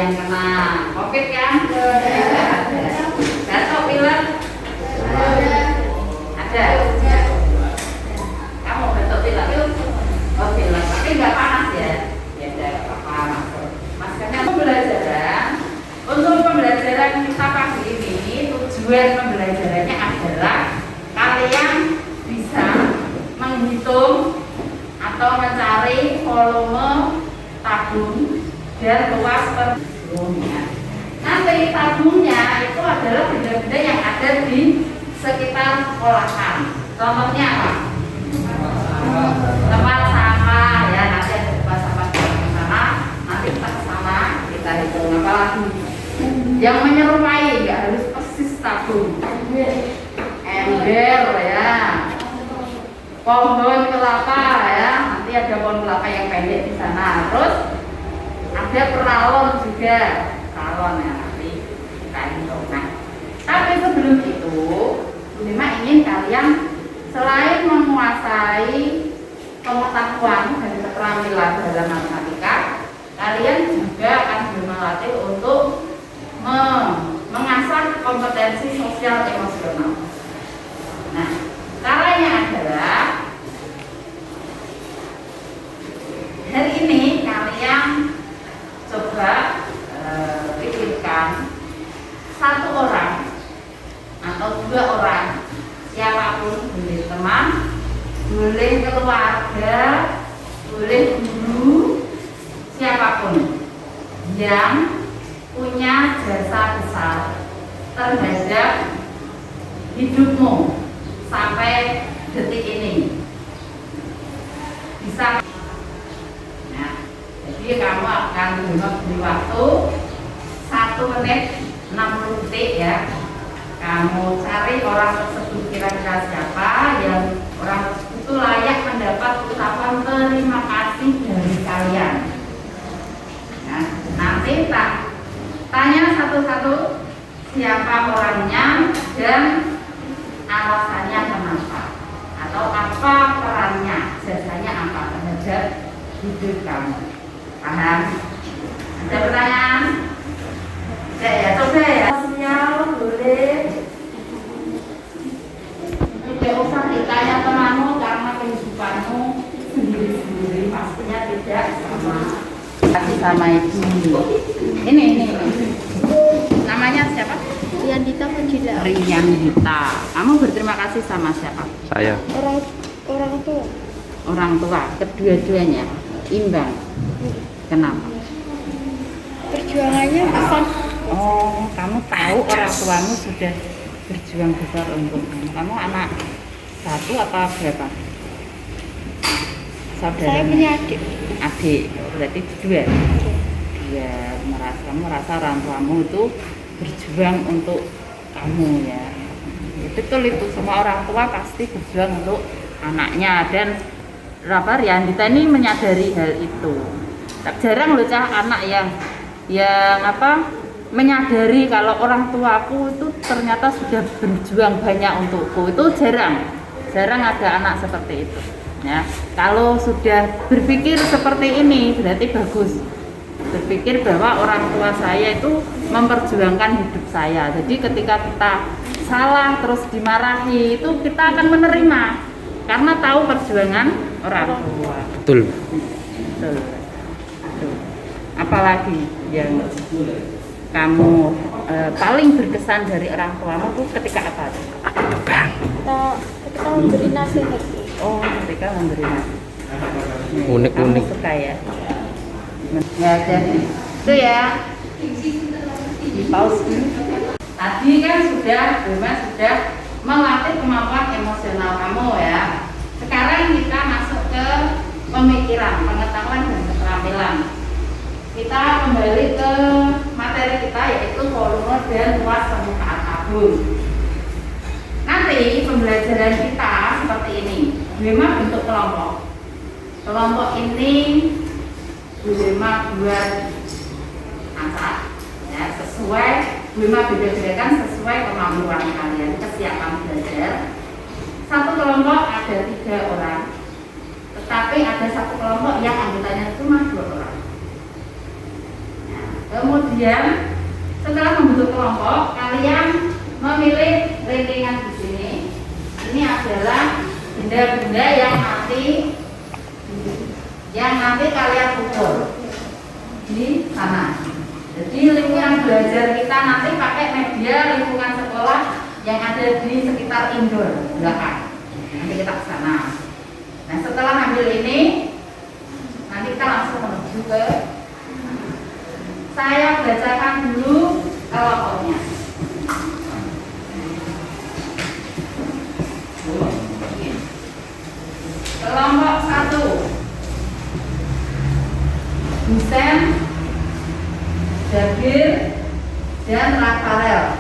yang kena COVID kan? Batuk pilek? Ada? Kamu batuk pilek? Oh pilek, tapi nggak panas ya? Ya udah nggak apa-apa. Maskernya pembelajaran. Untuk pembelajaran kita pagi ini, tujuan pembelajarannya adalah kalian bisa menghitung atau mencari volume tabung dan luas tabungnya. Nanti tabungnya itu adalah benda-benda yang ada di sekitar sekolahan. Contohnya apa? Tempat sampah ya, nanti ada tempat sampah di sana. Nanti kita ke sana, kita hitung apa lagi? Yang menyerupai, nggak harus persis tabung. Ember ya, pohon kelapa ya, nanti ada pohon kelapa yang pendek di sana. Terus ada peralon juga, peralon ya nanti kita hitung. Nah, tapi sebelum itu, Bu Lima ingin kalian selain menguasai pengetahuan dan keterampilan dalam matematika, kalian juga akan berlatih untuk mengasah kompetensi sosial emosional. Nah, caranya adalah hari ini kalian coba pikirkan satu orang atau dua orang, siapapun, boleh teman, boleh keluarga, boleh guru, siapapun yang punya jasa besar terhadap hidupmu sampai detik ini. Bisa. Nah, jadi kamu akan diberi waktu 1 menit 60 detik ya. Kamu cari orang tersebut kira-kira siapa yang orang tersebut itu layak mendapat ucapan terima kasih dari kalian. Nah, nanti tanya satu-satu siapa orangnya dan alasannya kenapa, atau apa perannya, jasanya apa terhadap hidup kamu. Paham? Ada pertanyaan? Ya, coba ya. Sosial boleh. Tidak usah ditanya temanmu karena kehidupanmu sendiri-sendiri pastinya tidak sama. Kasih sama ibu. Ini. Namanya siapa? Riyandita Fajila. Riyandita. Kamu berterima kasih sama siapa? Saya. Orang tua. Orang tua, kedua-duanya imbang. Kenapa? Perjuangannya besar. Oh, kamu tahu orang tuamu sudah berjuang besar untuk kamu. Kamu anak satu atau berapa? Saudara? Saya punya adik. Adik, berarti dua. Kamu merasa orang tuamu itu berjuang untuk kamu ya. Betul itu, semua orang tua pasti berjuang untuk anaknya, dan Riyandita ini menyadari hal itu. Jarang loh anak yang menyadari kalau orang tuaku itu ternyata sudah berjuang banyak untukku. Itu jarang ada anak seperti itu ya. Kalau sudah berpikir seperti ini berarti bagus, berpikir bahwa orang tua saya itu memperjuangkan hidup saya. Jadi ketika kita salah terus dimarahi, itu kita akan menerima karena tahu perjuangan orang tua. Betul. Apalagi yang kamu paling berkesan dari orang tuamu itu ketika apa? Ketika memberi nasihat. Oh, ketika memberi nasihat. Unik-unik. Kamu suka ya? Ya, jadi itu ya. Di pause dulu. Tadi kan sudah melatih kemampuan emosional kamu ya. Sekarang kita masuk ke pemikiran, pengetahuan dan keterampilan. Kita kembali ke materi kita, yaitu volume dan luas permukaan tabung. Nanti pembelajaran kita seperti ini. Bagaimana bentuk kelompok? Kelompok ini Bu Lima buat acak ya, sesuai Bu Lima beda-bedakan sesuai kemampuan kalian, kesiapan belajar. Satu kelompok ada 3 orang, tetapi ada satu kelompok yang anggotanya cuma 2 orang. Nah, kemudian kemudian setelah membentuk kelompok, kalian memilih lintingan di sini. Ini adalah benda-benda yang nanti kalian ukur di sana. Jadi lingkungan belajar kita nanti pakai media lingkungan sekolah yang ada di sekitar indoor belakang. Nanti kita ke sana. Nah, setelah ambil ini, nanti kita langsung menuju ke. Saya bacakan dulu kelompoknya. Kelompok 1, Husen, Jagir, dan Rafael.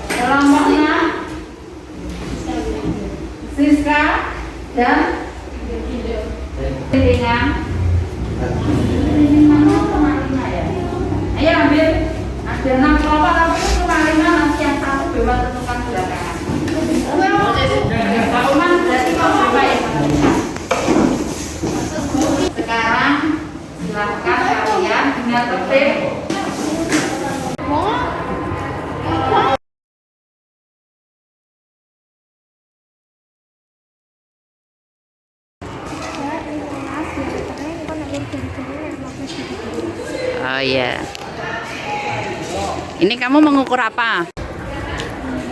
Kelompoknya Siska dan Lintingan. Lintingan cuma 5 ya. Ayo ambil. Ada 6 kelompok tapi cuma 5, nanti yang satu bebas tentukan belakangan. Pak Uman berarti kau apa ya? Sekarang silakan kalian dengan tertib. Oh iya. Ini kamu mengukur apa?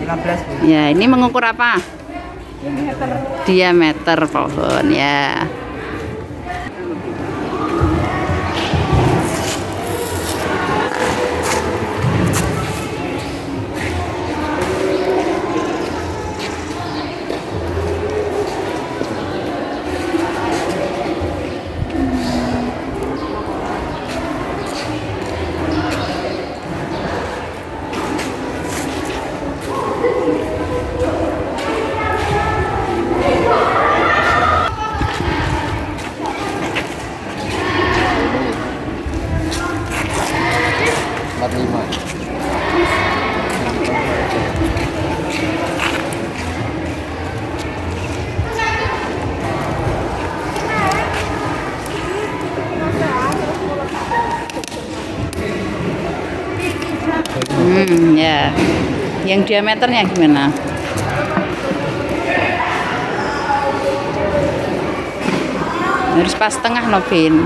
15. Ya, ini mengukur apa? Diameter pohon ya. Ya. Yang diameternya gimana? Harus pas tengah, Novin.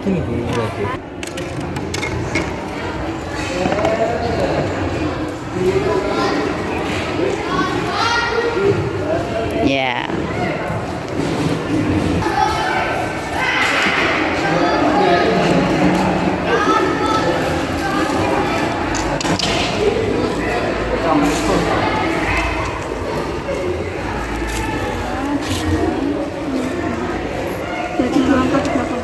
Gini berarti. Ya. Jadi 24 berapa?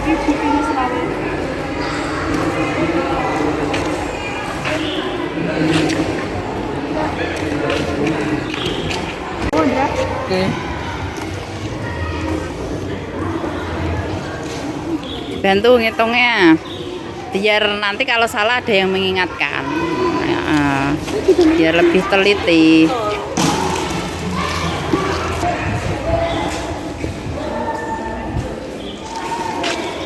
Ini selalu. Oh, udah. Oke. Bantu ngitungnya. Biar nanti kalau salah ada yang mengingatkan. Ya, biar lebih teliti.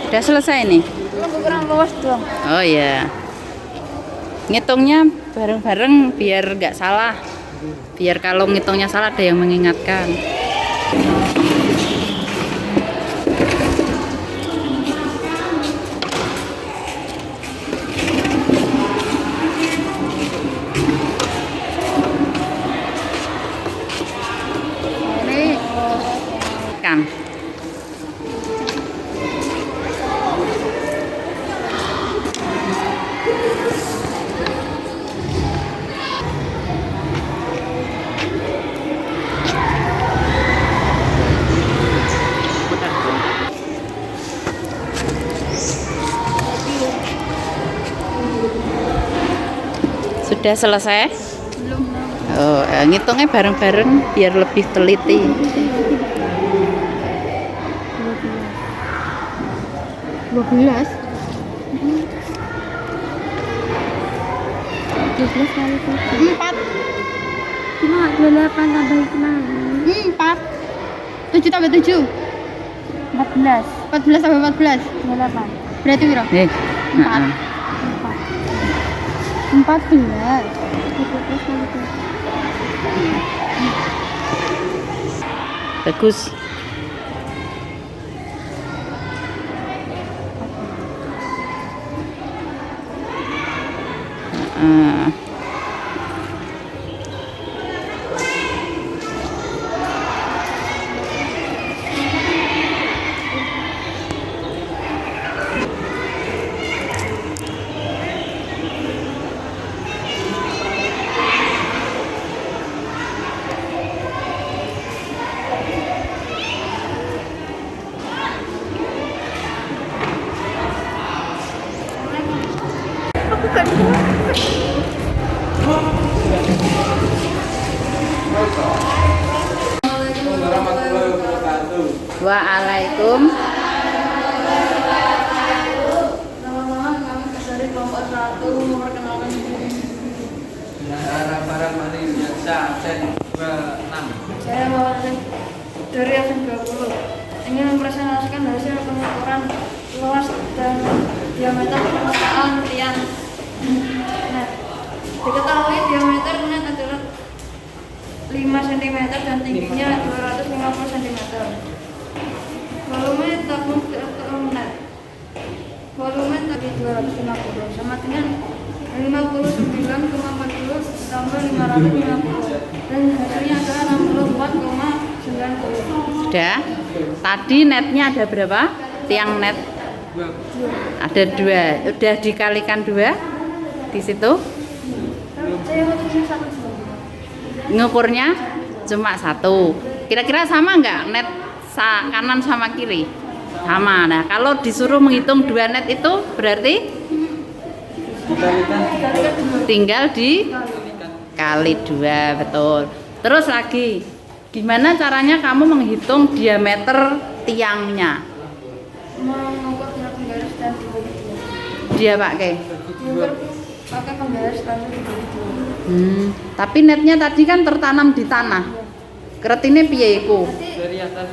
Udah selesai nih? Kurang luas dong. Oh ya. Ngitungnya bareng-bareng biar nggak salah. Biar kalau ngitungnya salah ada yang mengingatkan. Ini Kan. Sudah selesai? belum. Oh, ngitungnya bareng-bareng biar lebih teliti. 12. 12 kali 4. Cuma 28 tambah 5. 4. 7 tambah 7. 14. 14 tambah 14. 28. Berarti piro? Heeh. 14. Bagus. Heeh. Waalaikum. Nama-nama kami dari kelompok 1 memperkenalkan diri. Para mari biasa absen 26. Saya Maulana dari absen 20. Ingin mempresentasikan hasil pengukuran luas dan diameter permukaan tiang net. Diketahui diameter net adalah 5 cm dan tingginya 250 cm. Volume tabung net. Volume tadi 250 sama dengan 59,40 tambah 550 dan hasilnya adalah 64,90. Sudah. Tadi netnya ada berapa? Tiang net ada 2. Udah dikalikan 2 di situ. Saya tulisnya 1 Ngukurnya cuma 1. Kira-kira sama nggak net kanan sama kiri? Sama. Nah, kalau disuruh menghitung 2 net itu berarti tinggal dikali 2, betul. Terus lagi, gimana caranya kamu menghitung diameter tiangnya? mengukur dengan penggaris dan dibagi 2. Dia pakai. Diukur pakai penggaris lalu dibagi 2. Tapi netnya tadi kan tertanam di tanah. Keretine piye iku? Dari atas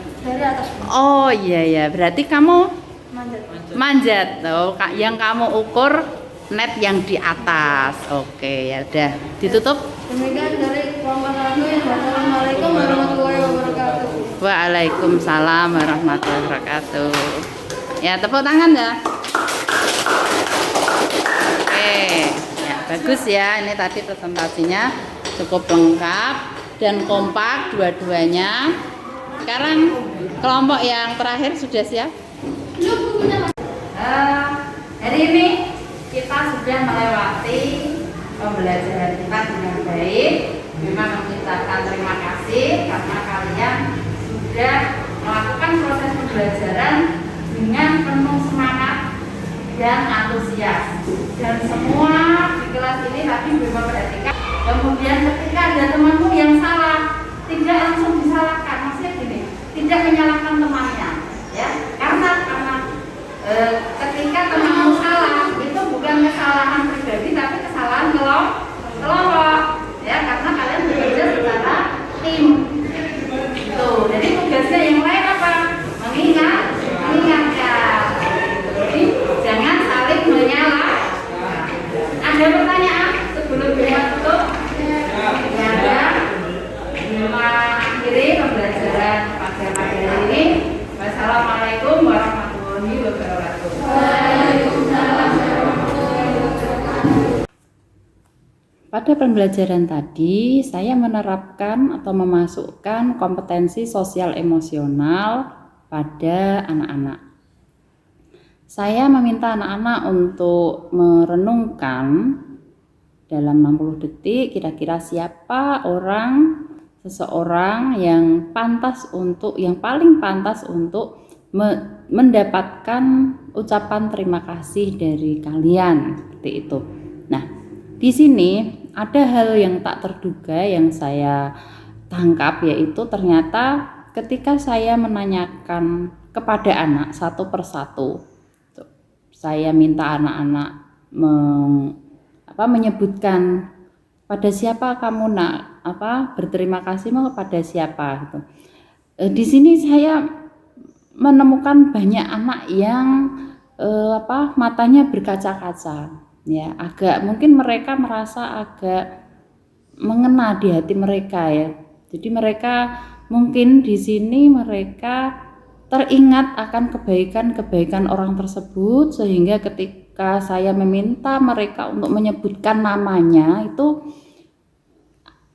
Oh iya ya, berarti kamu manjat. manjat. Oh, yang kamu ukur net yang di atas. Oke, ya udah. Ditutup. Demikian dari kelompok 1. Wassalamualaikum warahmatullahi wabarakatuh. Waalaikumsalam warahmatullahi wabarakatuh. Ya, tepuk tangan ya. Oke, ya bagus ya. Ini tadi presentasinya cukup lengkap dan kompak dua-duanya. Sekarang kelompok yang terakhir sudah siap? Hari ini kita sudah melewati pembelajaran kita dengan baik. Memang mengucapkan terima kasih karena kalian sudah melakukan proses pembelajaran dengan penuh semangat dan antusias. Dan semua di kelas ini tadi memperhatikan. Kemudian ketika ada temanmu yang salah, tidak langsung disalahkan. Maksudnya gini, tidak menyalahkan temannya, ya. Karena ketika temanmu salah, itu bukan kesalahan pribadi, tapi kesalahan kelompok, ya. Karena kalian bekerja secara tim. Gitu. Jadi tugasnya yang lain apa? Mengingatkan. Jadi jangan saling menyalahkan. Ada pertanyaan sebelum kita tutup? Ya ada. Mengakhiri pembelajaran pada pagi hari ini. Wassalamualaikum warahmatullahi wabarakatuh. Pada pembelajaran tadi, saya menerapkan atau memasukkan kompetensi sosial emosional pada anak-anak. Saya meminta anak-anak untuk merenungkan dalam 60 detik kira-kira siapa seseorang yang paling pantas untuk mendapatkan ucapan terima kasih dari kalian, seperti itu. Nah, di sini ada hal yang tak terduga yang saya tangkap, yaitu ternyata ketika saya menanyakan kepada anak satu persatu, saya minta anak-anak menyebutkan pada siapa kamu berterima kasih mau kepada siapa gitu. Di sini saya menemukan banyak anak yang matanya berkaca-kaca, ya, agak mungkin mereka merasa agak mengena di hati mereka ya. Jadi mereka mungkin di sini mereka teringat akan kebaikan-kebaikan orang tersebut, sehingga ketika saya meminta mereka untuk menyebutkan namanya, itu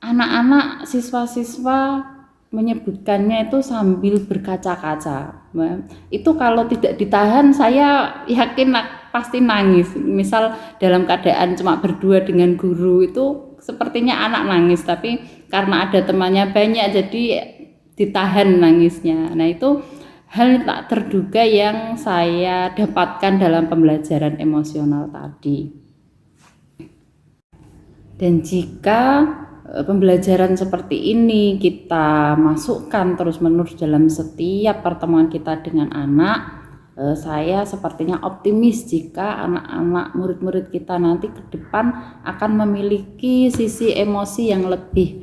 anak-anak siswa-siswa menyebutkannya itu sambil berkaca-kaca. Itu kalau tidak ditahan saya yakin pasti nangis. Misal dalam keadaan cuma berdua dengan guru, itu sepertinya anak nangis, tapi karena ada temannya banyak jadi ditahan nangisnya. Nah, itu hal tak terduga yang saya dapatkan dalam pembelajaran emosional tadi. Dan jika pembelajaran seperti ini kita masukkan terus-menerus dalam setiap pertemuan kita dengan anak, saya sepertinya optimis jika anak-anak murid-murid kita nanti ke depan akan memiliki sisi emosi yang lebih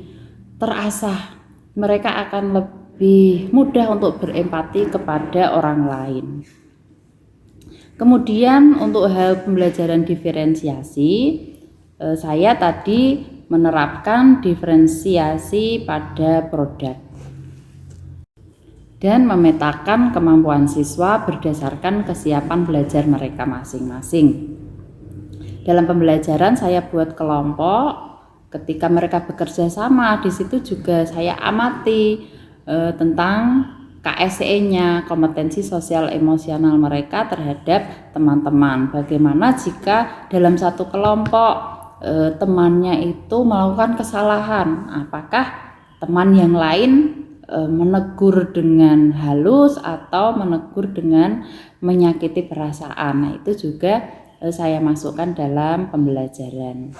terasah. Mereka akan lebih mudah untuk berempati kepada orang lain. Kemudian untuk hal pembelajaran diferensiasi, saya tadi menerapkan diferensiasi pada produk dan memetakan kemampuan siswa berdasarkan kesiapan belajar mereka masing-masing. Dalam pembelajaran saya buat kelompok, ketika mereka bekerja sama, di situ juga saya amati tentang KSE-nya, kompetensi sosial emosional mereka terhadap teman-teman. Bagaimana jika dalam satu kelompok temannya itu melakukan kesalahan, apakah teman yang lain menegur dengan halus atau menegur dengan menyakiti perasaan. Nah, itu juga saya masukkan dalam pembelajaran.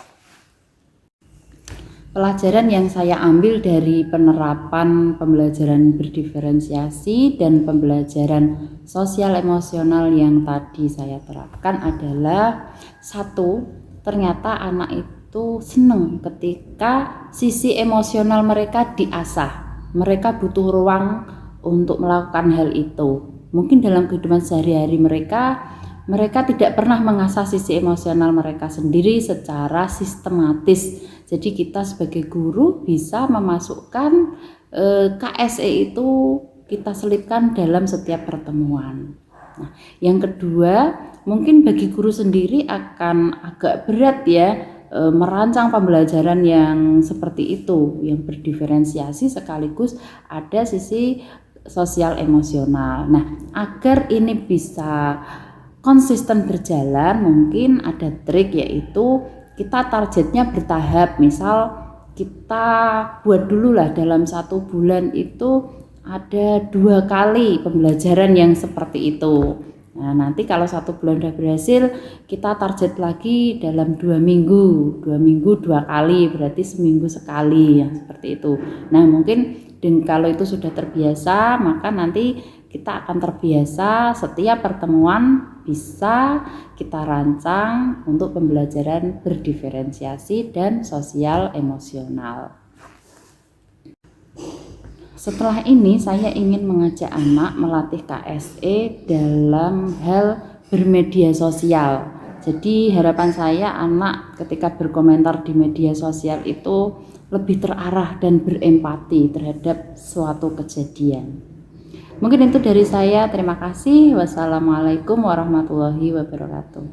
Pelajaran yang saya ambil dari penerapan pembelajaran berdiferensiasi dan pembelajaran sosial emosional yang tadi saya terapkan adalah: satu, ternyata anak itu senang ketika sisi emosional mereka diasah. Mereka butuh ruang untuk melakukan hal itu. Mungkin dalam kehidupan sehari-hari mereka tidak pernah mengasah sisi emosional mereka sendiri secara sistematis. Jadi kita sebagai guru bisa memasukkan KSE itu kita selipkan dalam setiap pertemuan. Nah, yang kedua, mungkin bagi guru sendiri akan agak berat ya merancang pembelajaran yang seperti itu, yang berdiferensiasi sekaligus ada sisi sosial emosional. Nah, agar ini bisa konsisten berjalan, mungkin ada trik, yaitu kita targetnya bertahap. Misal kita buat dulu lah dalam 1 bulan itu ada 2 kali pembelajaran yang seperti itu. Nah, nanti kalau 1 bulan sudah berhasil, kita target lagi dalam 2 minggu 2 kali, berarti seminggu sekali, yang seperti itu. Nah, mungkin kalau itu sudah terbiasa, maka nanti kita akan terbiasa setiap pertemuan bisa kita rancang untuk pembelajaran berdiferensiasi dan sosial emosional. Setelah ini saya ingin mengajak anak melatih KSE dalam hal bermedia sosial. Jadi harapan saya anak ketika berkomentar di media sosial itu lebih terarah dan berempati terhadap suatu kejadian. Mungkin itu dari saya. Terima kasih. Wassalamualaikum warahmatullahi wabarakatuh.